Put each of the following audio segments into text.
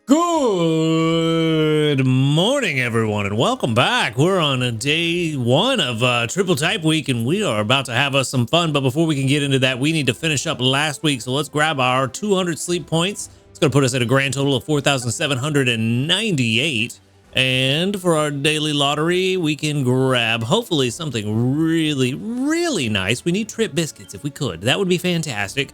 Good morning, everyone, and welcome back. We're on a day one of Triple Type Week, and we are about to have us some fun. But before we can get into that, we need to finish up last week. So let's grab our 200 sleep points. It's going to put us at a grand total of 4,798. And for our daily lottery, we can grab hopefully something really nice. We need Trip biscuits if we could. That would be fantastic.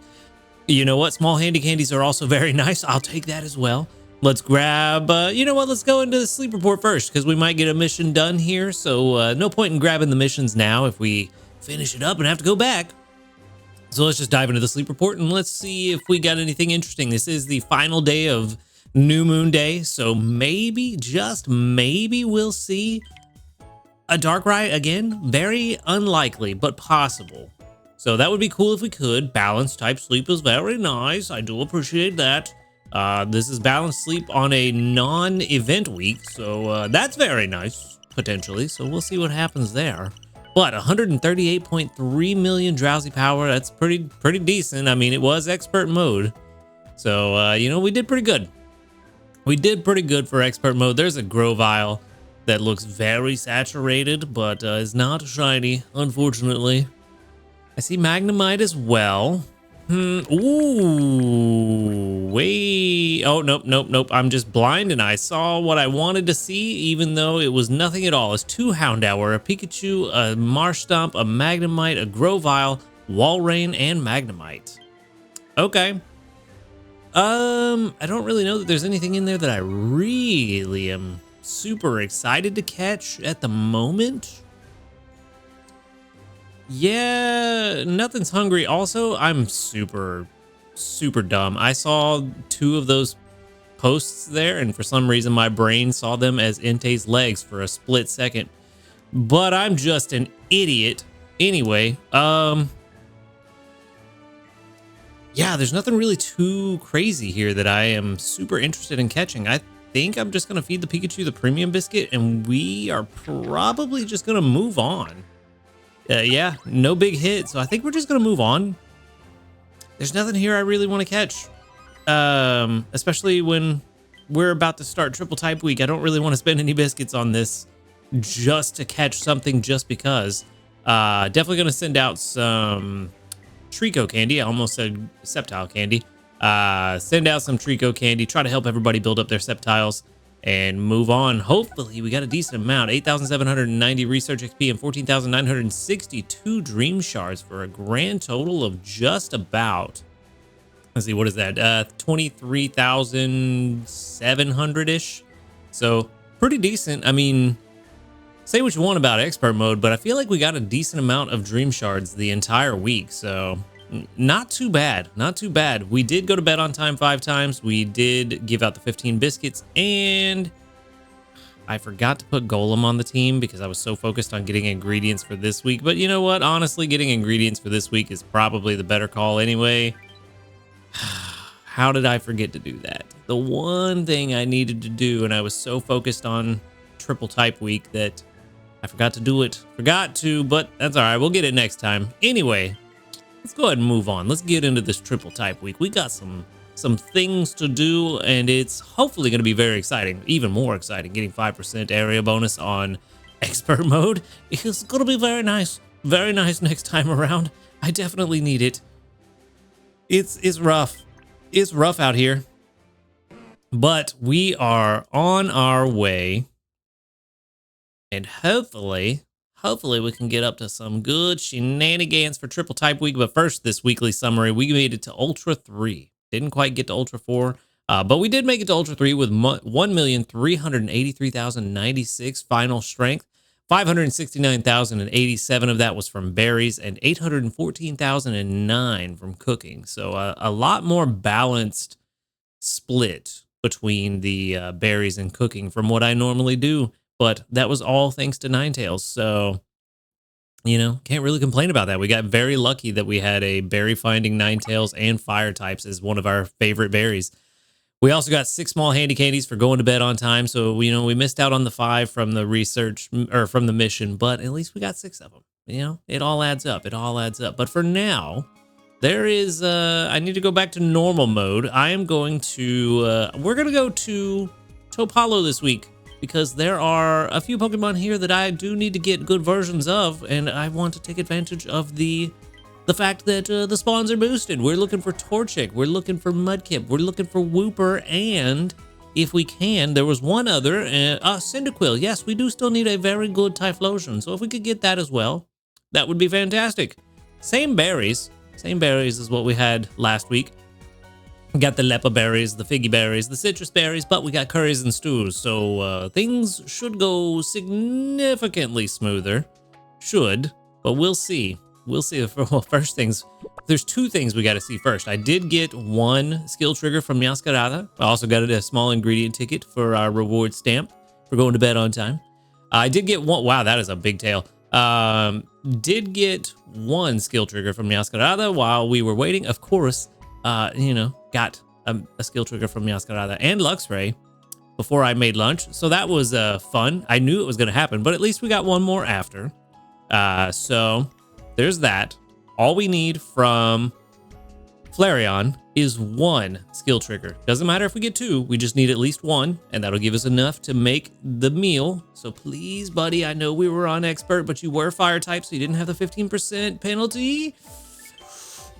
You know what? Small handy candies are also very nice. I'll take that as well. Let's grab, you know what? Let's go into the sleep report first because we might get a mission done here. So no point in grabbing the missions now if we finish it up and have to go back. So let's just dive into the sleep report and let's see if we got anything interesting. This is the final day of New Moon Day. So maybe, just maybe, we'll see a dark ride again. Very unlikely, but possible. So that would be cool if we could. Balanced type sleep is very nice. I do appreciate that. This is balanced sleep on a non-event week, so that's very nice, potentially. So we'll see what happens there. But 138.3 million drowsy power, that's pretty decent. I mean, it was expert mode. So, you know, we did pretty good. We did pretty good for expert mode. There's a Grovile that looks very saturated, but is not shiny, unfortunately. I see Magnemite as well. Ooh, wait. Oh, nope. I'm just blind and I saw what I wanted to see, even though it was nothing at all. It's 2 Houndour, a Pikachu, a Marshtomp, a Magnemite, a Grovile, Walrein, and Magnemite. Okay. I don't really know that there's anything in there that I really am super excited to catch at the moment. Yeah, nothing's hungry. Also, I'm super dumb. I saw 2 of those posts there, and for some reason my brain saw them as Entei's legs for a split second. But I'm just an idiot. Anyway, yeah, there's nothing really too crazy here that I am super interested in catching. I think I'm just going to feed the Pikachu the premium biscuit, and we are probably just going to move on. Yeah, no big hit, so I think we're just gonna move on. There's nothing here I really want to catch, especially when we're about to start Triple Type Week. I don't really want to spend any biscuits on this just to catch something just because. Definitely gonna send out some Trico candy. I almost said Sceptile candy. Send out some Trico candy, try to help everybody build up their Sceptiles, and move on. Hopefully we got a decent amount. 8,790 research XP and 14,962 dream shards for a grand total of just about, let's see, what is that? 23,700-ish. So pretty decent. I mean, say what you want about expert mode, but I feel like we got a decent amount of dream shards the entire week. So not too bad, not too bad. We did go to bed on time 5 times. We did give out the 15 biscuits, and I forgot to put Golem on the team because I was so focused on getting ingredients for this week. But you know what? Honestly, getting ingredients for this week is probably the better call anyway. How did I forget to do that? The one thing I needed to do, and I was so focused on Triple Type Week that I forgot to do it. Forgot to, but that's all right. We'll get it next time. Anyway, let's go ahead and move on. Let's get into this Triple Type Week. We got some things to do, and it's hopefully going to be very exciting, even more exciting. Getting 5% area bonus on expert mode is going to be very nice next time around. I definitely need it. It's rough. It's rough out here, but we are on our way, and hopefully we can get up to some good shenanigans for Triple Type Week. But first, this weekly summary, we made it to Ultra 3. Didn't quite get to Ultra 4, but we did make it to Ultra 3 with 1,383,096 final strength. 569,087 of that was from berries, and 814,009 from cooking. So a lot more balanced split between the berries and cooking from what I normally do. But that was all thanks to Ninetales. So, you know, can't really complain about that. We got very lucky that we had a berry finding Ninetales and fire types as one of our favorite berries. We also got 6 small handy candies for going to bed on time. So, you know, we missed out on the 5 from the research or from the mission, but at least we got 6 of them. You know, it all adds up. It all adds up. But for now, there is, I need to go back to normal mode. I am going to, we're going to go to Topalo this week because there are a few Pokemon here that I do need to get good versions of, and I want to take advantage of the fact that the spawns are boosted. We're looking for Torchic, we're looking for Mudkip, we're looking for Wooper, and if we can, there was one other, Cyndaquil. Yes, we do still need a very good Typhlosion, so if we could get that as well, that would be fantastic. Same berries as what we had last week. We got the Lepa berries, the Figgy berries, the citrus berries, but we got curries and stews, so things should go significantly smoother. Should, but we'll see. We'll see. Well, first things, there's two things we got to see first. I did get one skill trigger from Meowscarada. I also got a small ingredient ticket for our reward stamp for going to bed on time. I did get one. Wow, that is a big tail. Did get one skill trigger from Meowscarada while we were waiting. Of course, got a skill trigger from Meowscarada and Luxray before I made lunch. So that was fun. I knew it was going to happen, but at least we got one more after. So there's that. All we need from Flareon is one skill trigger. Doesn't matter if we get two, we just need at least one, and that'll give us enough to make the meal. So please, buddy, I know we were on expert, but you were fire type, so you didn't have the 15% penalty.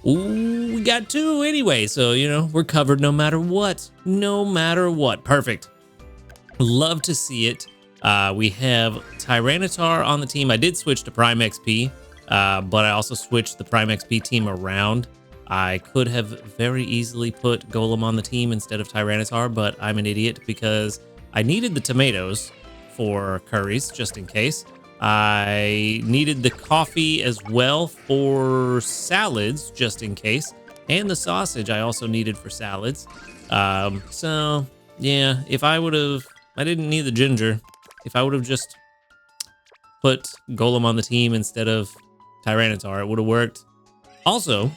Ooh, we got two anyway, so, we're covered no matter what. No matter what. Perfect. Love to see it. We have Tyranitar on the team. I did switch to Prime XP. But I also switched the Prime XP team around. I could have very easily put Golem on the team instead of Tyranitar, but I'm an idiot because I needed the tomatoes for curries, just in case. I needed the coffee as well for salads, just in case. And the sausage I also needed for salads. So, yeah, I didn't need the ginger. If I would have just put Golem on the team instead of Tyranitar, it would have worked. Also,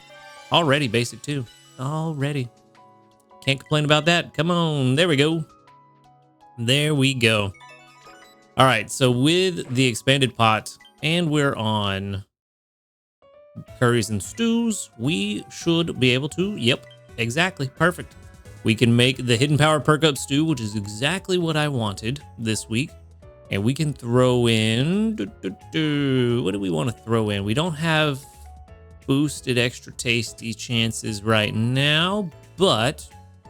already basic 2. Already. Can't complain about that. Come on. There we go. There we go. All right. So with the expanded pot, and we're on curries and stews, we should be able to. Yep. Exactly. Perfect. We can make the hidden power perk up stew, which is exactly what I wanted this week. And we can throw in, what do we want to throw in? We don't have boosted extra tasty chances right now, but I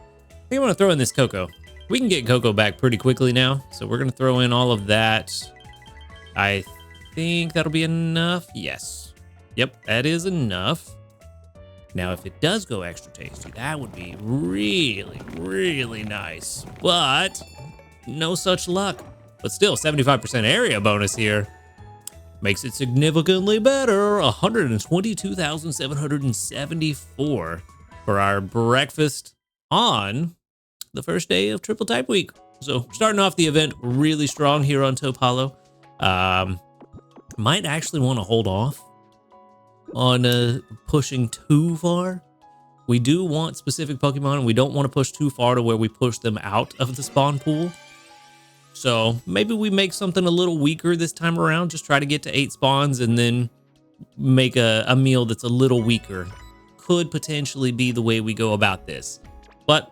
think I want to throw in this cocoa. We can get cocoa back pretty quickly now, so we're going to throw in all of that. I think that'll be enough. Yes. Yep, that is enough. Now, if it does go extra tasty, that would be really, really nice, but no such luck. But still, 75% area bonus here makes it significantly better. 122,774 for our breakfast on the first day of Triple Type Week. So starting off the event really strong here on Topalo. Might actually want to hold off on pushing too far. We do want specific Pokemon, and we don't want to push too far to where we push them out of the spawn pool. So maybe we make something a little weaker this time around. Just try to get to 8 spawns and then make a meal that's a little weaker. Could potentially be the way we go about this. But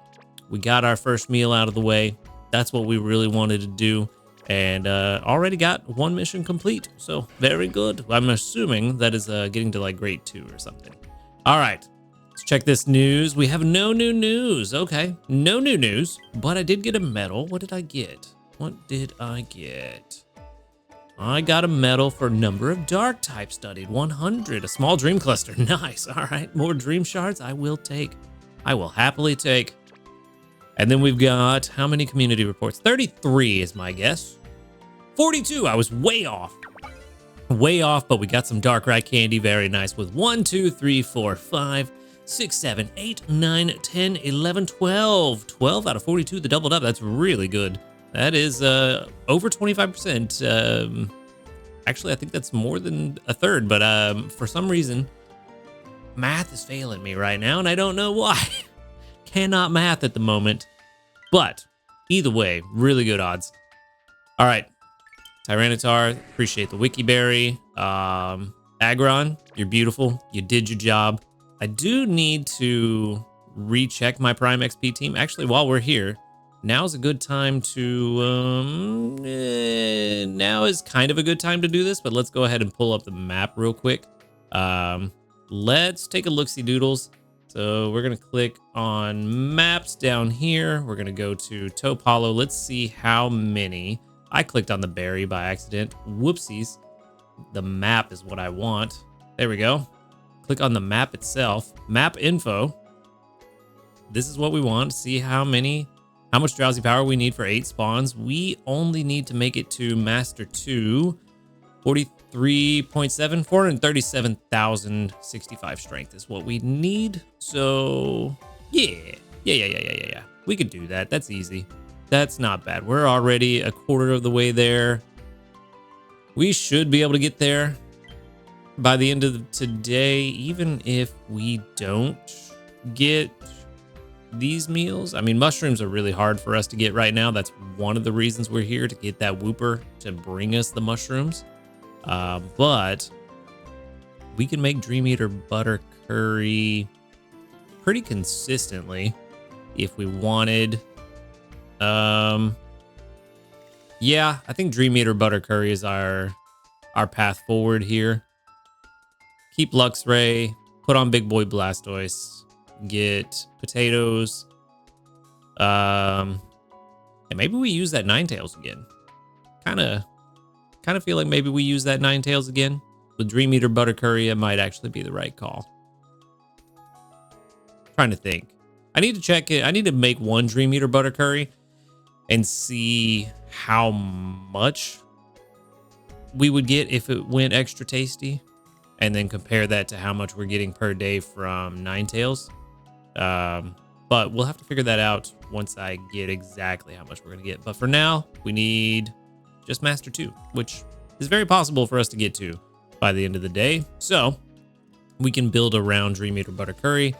we got our first meal out of the way. That's what we really wanted to do. And already got one mission complete. So very good. I'm assuming that is getting to like grade 2 or something. All right. Let's check this news. We have no new news. Okay. No new news. But I did get a medal. What did I get? What did I get? I got a medal for number of dark types studied, 100, a small dream cluster. Nice. All right, more dream shards I will take. I will happily take. And then we've got how many community reports? 33 is my guess. 42, I was way off. Way off, but we got some dark rat candy. Very nice with 1, 2, 3, 4, 5, 6, 7, 8, 9, 10, 11, 12. 12 out of 42, the doubled up. That's really good. That is over 25%. Actually, I think that's more than a third, but for some reason, math is failing me right now, and I don't know why. Cannot math at the moment, but either way, really good odds. All right, Tyranitar, appreciate the Wiki Berry. Aggron, you're beautiful. You did your job. I do need to recheck my Prime XP team. Actually, while we're here, now's a good time to, now is kind of a good time to do this, but let's go ahead and pull up the map real quick. Let's take a look-see doodles. So we're going to click on maps down here. We're going to go to Topalo. Let's see how many. I clicked on the berry by accident. Whoopsies. The map is what I want. There we go. Click on the map itself. Map info. This is what we want. See how much drowsy power we need for 8 spawns. We only need to make it to Master 2. 43.7, 437,065 strength is what we need. So yeah. We could do that. That's easy. That's not bad. We're already a quarter of the way there. We should be able to get there by the end of today, even if we don't get these meals. I mean, mushrooms are really hard for us to get right now. That's one of the reasons we're here, to get that whooper to bring us the mushrooms. But we can make Dream Eater butter curry pretty consistently if we wanted. Yeah, I think Dream Eater butter curry is our path forward here. Keep Luxray, put on Big Boy Blastoise, get potatoes. And maybe we use that Ninetales again. Kind of feel like maybe we use that Ninetales again. With Dream Eater butter curry, it might actually be the right call. Trying to think. I need to check it. I need to make one Dream Eater butter curry and see how much we would get if it went extra tasty, and then compare that to how much we're getting per day from Ninetales. But we'll have to figure that out once I get exactly how much we're going to get. But for now, we need just Master 2, which is very possible for us to get to by the end of the day. So we can build around Dream Eater butter curry.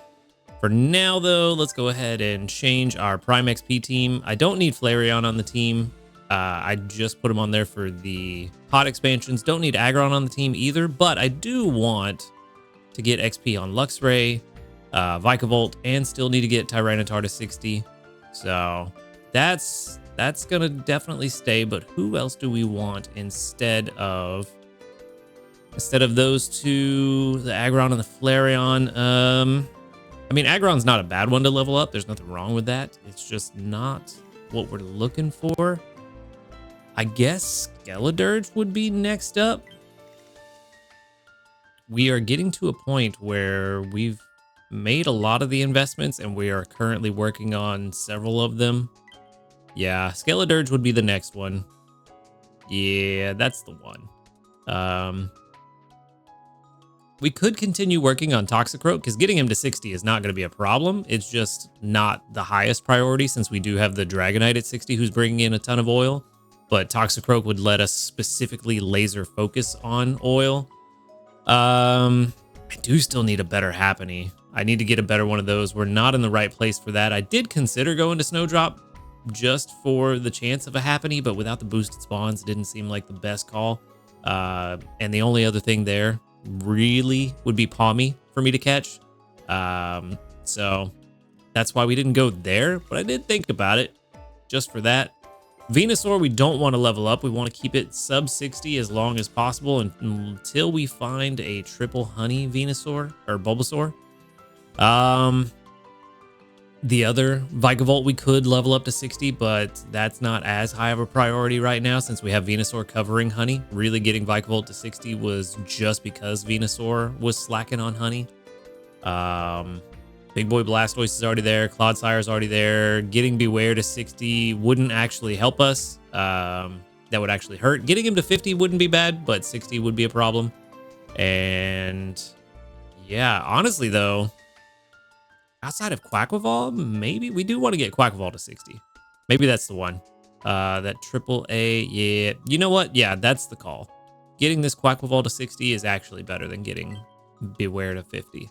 For now, though, let's go ahead and change our Prime XP team. I don't need Flareon on the team. I just put him on there for the hot expansions. Don't need Aggron on the team either, but I do want to get XP on Luxray, Vikavolt, and still need to get Tyranitar to 60. So that's gonna definitely stay. But who else do we want instead of those two, the Aggron and the Flareon? I mean, Aggron's not a bad one to level up. There's nothing wrong with that. It's just not what we're looking for. I guess Skeledirge would be next up. We are getting to a point where we've made a lot of the investments and we are currently working on several of them. Yeah, Skeledirge would be the next one. Yeah, that's the one. We could continue working on Toxicroak, because getting him to 60 is not going to be a problem. It's just not the highest priority, since we do have the Dragonite at 60 who's bringing in a ton of oil. But Toxicroak would let us specifically laser focus on oil. I do still need a better Happiny. I need to get a better one of those. We're not in the right place for that. I did consider going to Snowdrop just for the chance of a Happiny, but without the boosted spawns, it didn't seem like the best call. And the only other thing there really would be Palmy for me to catch. So that's why we didn't go there, but I did think about it just for that. Venusaur, we don't want to level up. We want to keep it sub 60 as long as possible until we find a triple honey Venusaur or Bulbasaur. The other Vikavolt we could level up to 60, but that's not as high of a priority right now since we have Venusaur covering honey. Really getting Vikavolt to 60 was just because Venusaur was slacking on honey. Big Boy Blastoise is already there. Clodsire is already there. Getting Beware to 60 wouldn't actually help us. That would actually hurt. Getting him to 50 wouldn't be bad, but 60 would be a problem. And yeah, honestly though, outside of Quaquaval, maybe we do want to get Quaquaval to 60. Maybe that's the one. That triple A, yeah. You know what? Yeah, that's the call. Getting this Quaquaval to 60 is actually better than getting Beware to 50.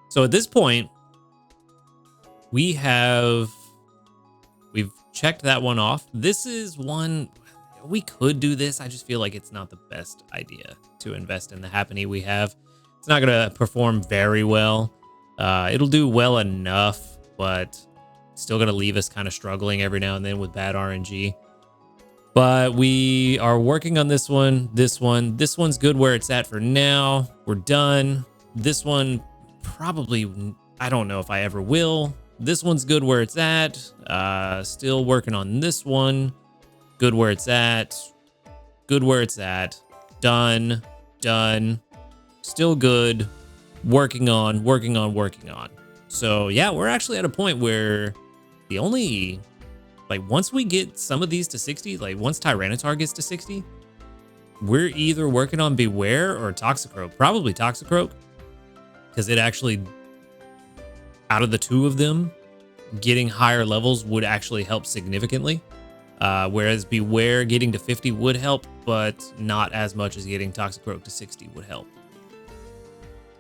So at this point, we've checked that one off. This is one, we could do this. I just feel like it's not the best idea to invest in the Happiny we have. It's not going to perform very well. It'll do well enough, but still going to leave us kind of struggling every now and then with bad RNG. But we are working on this one. This one's good where it's at for now. We're done. This one probably, I don't know if I ever will. This one's good where it's at. Still working on this one. Good where it's at. Good where it's at. Done. Still good. Working on. So yeah, we're actually at a point where the only, like, once we get some of these to 60, like once Tyranitar gets to 60, we're either working on Beware or Toxicroak. Probably Toxicroak, because it actually, out of the two of them, getting higher levels would actually help significantly. Whereas Beware getting to 50 would help, but not as much as getting Toxicroak to 60 would help.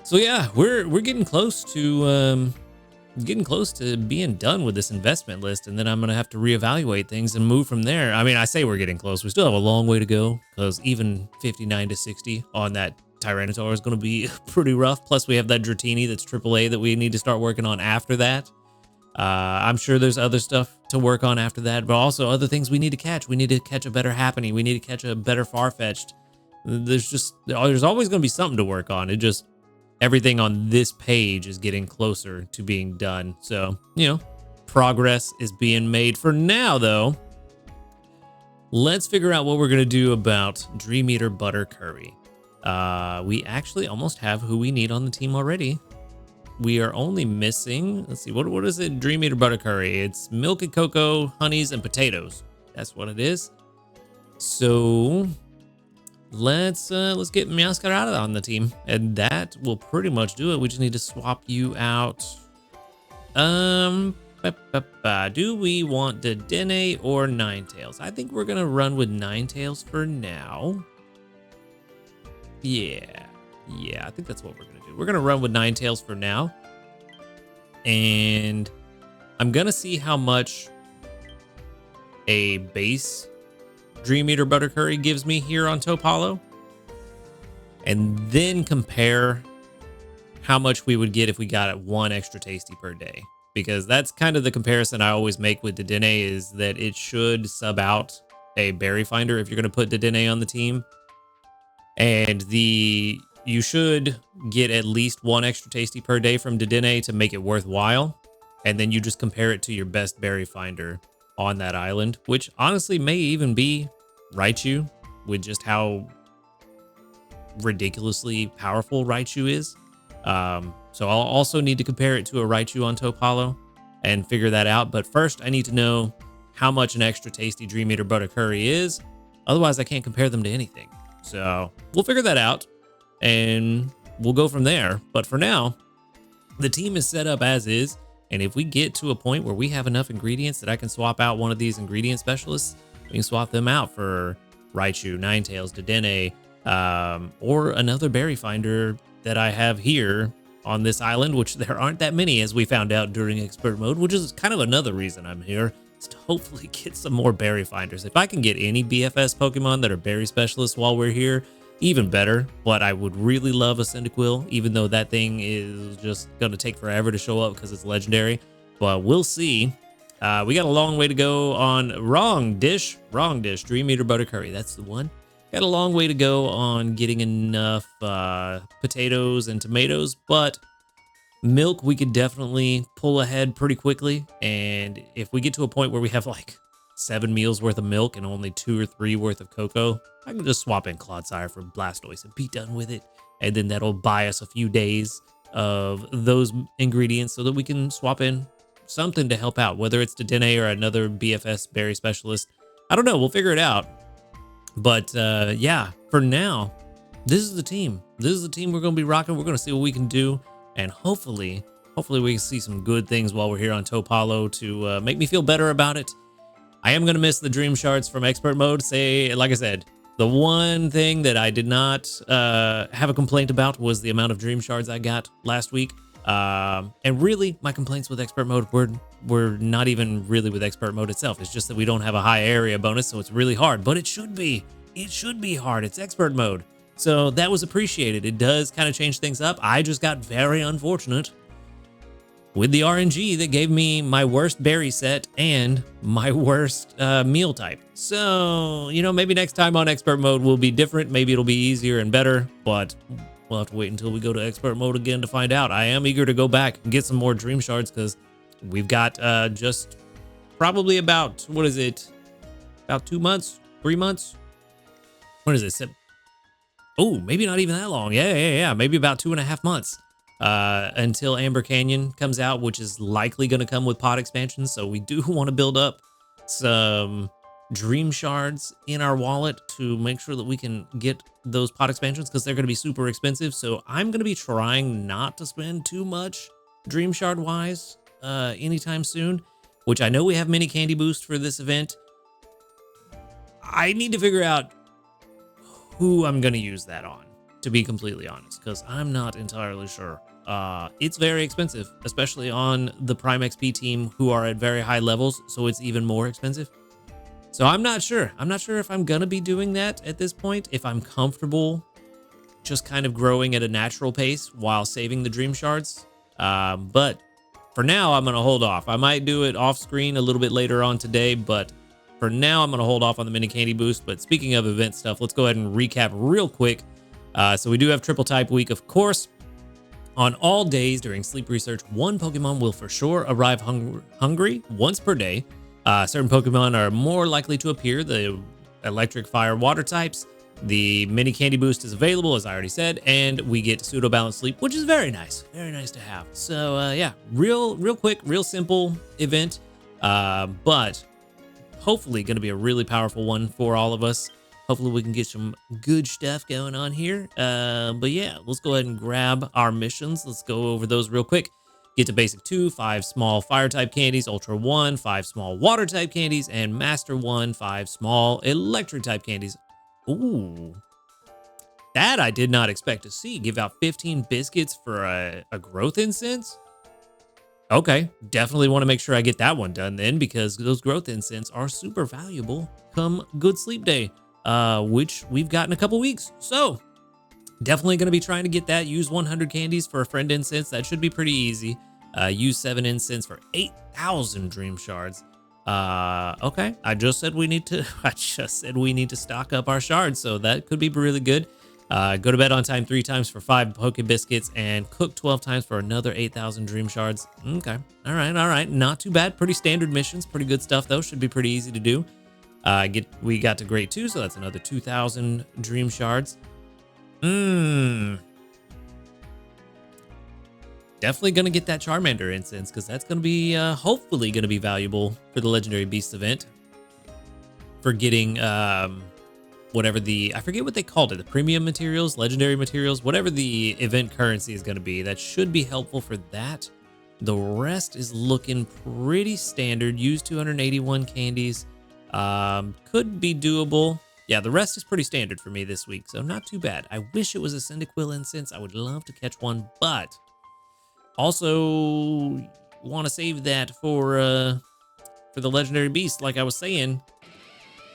So yeah, we're getting close to being done with this investment list, and then I'm gonna have to reevaluate things and move from there. I mean, I say we're getting close. We still have a long way to go, because even 59 to 60 on that Tyranitar is gonna be pretty rough. Plus, we have that Dratini that's AAA that we need to start working on after that. I'm sure there's other stuff to work on after that, but also other things we need to catch. We need to catch a better Happiny. We need to catch a better Farfetch'd. There's always going to be something to work on. It just, everything on this page is getting closer to being done. So, you know, progress is being made. For now, though, let's figure out what we're going to do about Dream Eater Butter Curry. We actually almost have who we need on the team already. We are only missing, let's see, what is it? Dream Eater Butter Curry. It's milk and cocoa, honeys, and potatoes. That's what it is. So let's get Meowscarada on the team, and that will pretty much do it. We just need to swap you out. Do we want Dedenne or Ninetales? I think we're gonna run with Ninetales for now. Yeah, I think that's what we're gonna do. We're gonna run with Ninetales for now, and I'm gonna see how much a base Dream Eater Butter Curry gives me here on Topalo, and then compare how much we would get if we got it one extra tasty per day, because that's kind of the comparison I always make with Dedenne, is that it should sub out a berry finder if you're gonna put Dedenne on the team, and you should get at least one extra tasty per day from Dedenne to make it worthwhile. And then you just compare it to your best berry finder on that island, which honestly may even be Raichu, with just how ridiculously powerful Raichu is. So I'll also need to compare it to a Raichu on Topalo and figure that out. But first I need to know how much an extra tasty Dream Eater Butter Curry is. Otherwise I can't compare them to anything. So we'll figure that out, and we'll go from there. But for now, the team is set up as is, and if we get to a point where we have enough ingredients that I can swap out one of these ingredient specialists, we can swap them out for Raichu, Ninetales, Dedenne, or another berry finder that I have here on this island, which there aren't that many, as we found out during expert mode, which is kind of another reason I'm here, is to hopefully get some more berry finders. If I can get any BFS Pokemon that are berry specialists while we're here, even better. But I would really love a Cyndaquil, even though that thing is just going to take forever to show up because it's legendary. But we'll see. We got a long way to go on wrong dish, Dream Eater Butter Curry. That's the one. Got a long way to go on getting enough potatoes and tomatoes, but milk we could definitely pull ahead pretty quickly. And if we get to a point where we have like 7 meals worth of milk and only 2 or 3 worth of cocoa, I can just swap in Clodsire for Blastoise and be done with it. And then that'll buy us a few days of those ingredients so that we can swap in something to help out, whether it's Dedenne or another BFS berry specialist. I don't know. We'll figure it out. But yeah, for now, this is the team. This is the team we're going to be rocking. We're going to see what we can do. And hopefully we can see some good things while we're here on Topalo to make me feel better about it. I am going to miss the Dream Shards from Expert Mode. Like I said, the one thing that I did not have a complaint about was the amount of Dream Shards I got last week. And really, my complaints with Expert Mode were not even really with Expert Mode itself. It's just that we don't have a high area bonus, so it's really hard. But it should be. It should be hard. It's Expert Mode. So that was appreciated. It does kind of change things up. I just got very unfortunate with the RNG that gave me my worst berry set and my worst meal type. So, you know, maybe next time on expert mode will be different. Maybe it'll be easier and better, but we'll have to wait until we go to expert mode again to find out. I am eager to go back and get some more dream shards because we've got just probably about, what is it? About 2 months, 3 months? What is it? Oh, maybe not even that long. Yeah. Maybe about 2.5 months. Until Amber Canyon comes out, which is likely going to come with pod expansions. So we do want to build up some dream shards in our wallet to make sure that we can get those pod expansions because they're going to be super expensive. So I'm going to be trying not to spend too much dream shard wise anytime soon, which I know we have mini candy boost for this event. I need to figure out who I'm going to use that on, to be completely honest, because I'm not entirely sure. It's very expensive, especially on the Prime XP team who are at very high levels, so it's even more expensive. So I'm not sure. I'm not sure if I'm gonna be doing that at this point, if I'm comfortable just kind of growing at a natural pace while saving the dream shards. But for now, I'm gonna hold off. I might do it off screen a little bit later on today, but for now, I'm gonna hold off on the mini candy boost. But speaking of event stuff, let's go ahead and recap real quick. So we do have triple type week, of course. On all days during sleep research, one Pokemon will for sure arrive hungry once per day. Certain Pokemon are more likely to appear, the electric, fire, water types. The mini candy boost is available, as I already said, and we get pseudo balanced sleep, which is very nice to have. So yeah, real quick, real simple event, but hopefully going to be a really powerful one for all of us. Hopefully we can get some good stuff going on here. But yeah, let's go ahead and grab our missions. Let's go over those real quick. Get to basic 2, 5 small fire type candies, ultra 1, 5 small water type candies, and master 1, 5 small electric type candies. Ooh, that I did not expect to see. Give out 15 biscuits for a growth incense. Okay, definitely want to make sure I get that one done then, because those growth incense are super valuable come good sleep day. Which we've got in a couple weeks. So definitely going to be trying to get that. Use 100 candies for a friend incense. That should be pretty easy. Use 7 incense for 8,000 dream shards. Okay. I just said we need to stock up our shards. So that could be really good. Go to bed on time 3 times for 5 Poke Biscuits and cook 12 times for another 8,000 dream shards. Okay. All right. Not too bad. Pretty standard missions. Pretty good stuff though. Should be pretty easy to do. We got to grade 2, so that's another 2,000 dream shards. Definitely gonna get that Charmander incense because that's gonna be hopefully gonna be valuable for the Legendary Beast event. For getting whatever I forget what they called it, the premium materials, legendary materials, whatever the event currency is gonna be. That should be helpful for that. The rest is looking pretty standard. Use 281 candies. Could be doable. Yeah, the rest is pretty standard for me this week, so not too bad. I wish it was a Cyndaquil incense. I would love to catch one, but also want to save that for the Legendary Beast, like I was saying.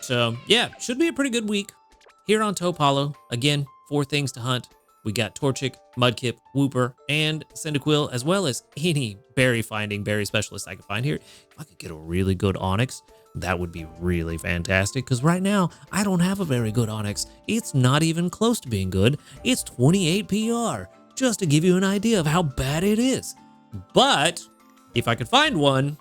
So yeah, should be a pretty good week here on Taupe Hollow. Again, 4 things to hunt. We got Torchic, Mudkip, Wooper, and Cyndaquil, as well as any berry specialist I can find here. If I could get a really good Onyx, that would be really fantastic, because right now, I don't have a very good Onyx. It's not even close to being good. It's 28 PR, just to give you an idea of how bad it is. But if I could find one,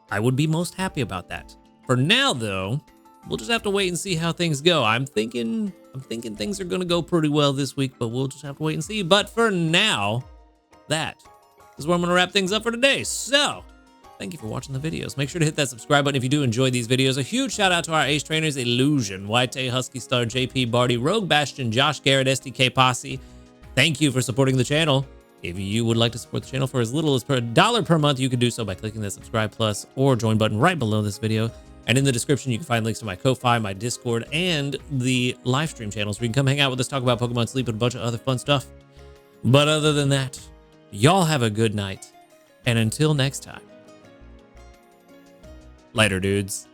I would be most happy about that. For now, though, we'll just have to wait and see how things go. I'm thinking things are going to go pretty well this week, but we'll just have to wait and see. But for now, that is where I'm going to wrap things up for today. So thank you for watching the videos. Make sure to hit that subscribe button if you do enjoy these videos. A huge shout out to our ace trainers, Illusion, White, Husky Star, JP, Barty, Rogue Bastion, Josh Garrett, SDK Posse. Thank you for supporting the channel. If you would like to support the channel for as little as $1 per month, you can do so by clicking the subscribe plus or join button right below this video. And in the description, you can find links to my Ko-Fi, my Discord, and the live stream channels where you can come hang out with us, talk about Pokemon Sleep, and a bunch of other fun stuff. But other than that, y'all have a good night. And until next time, later, dudes.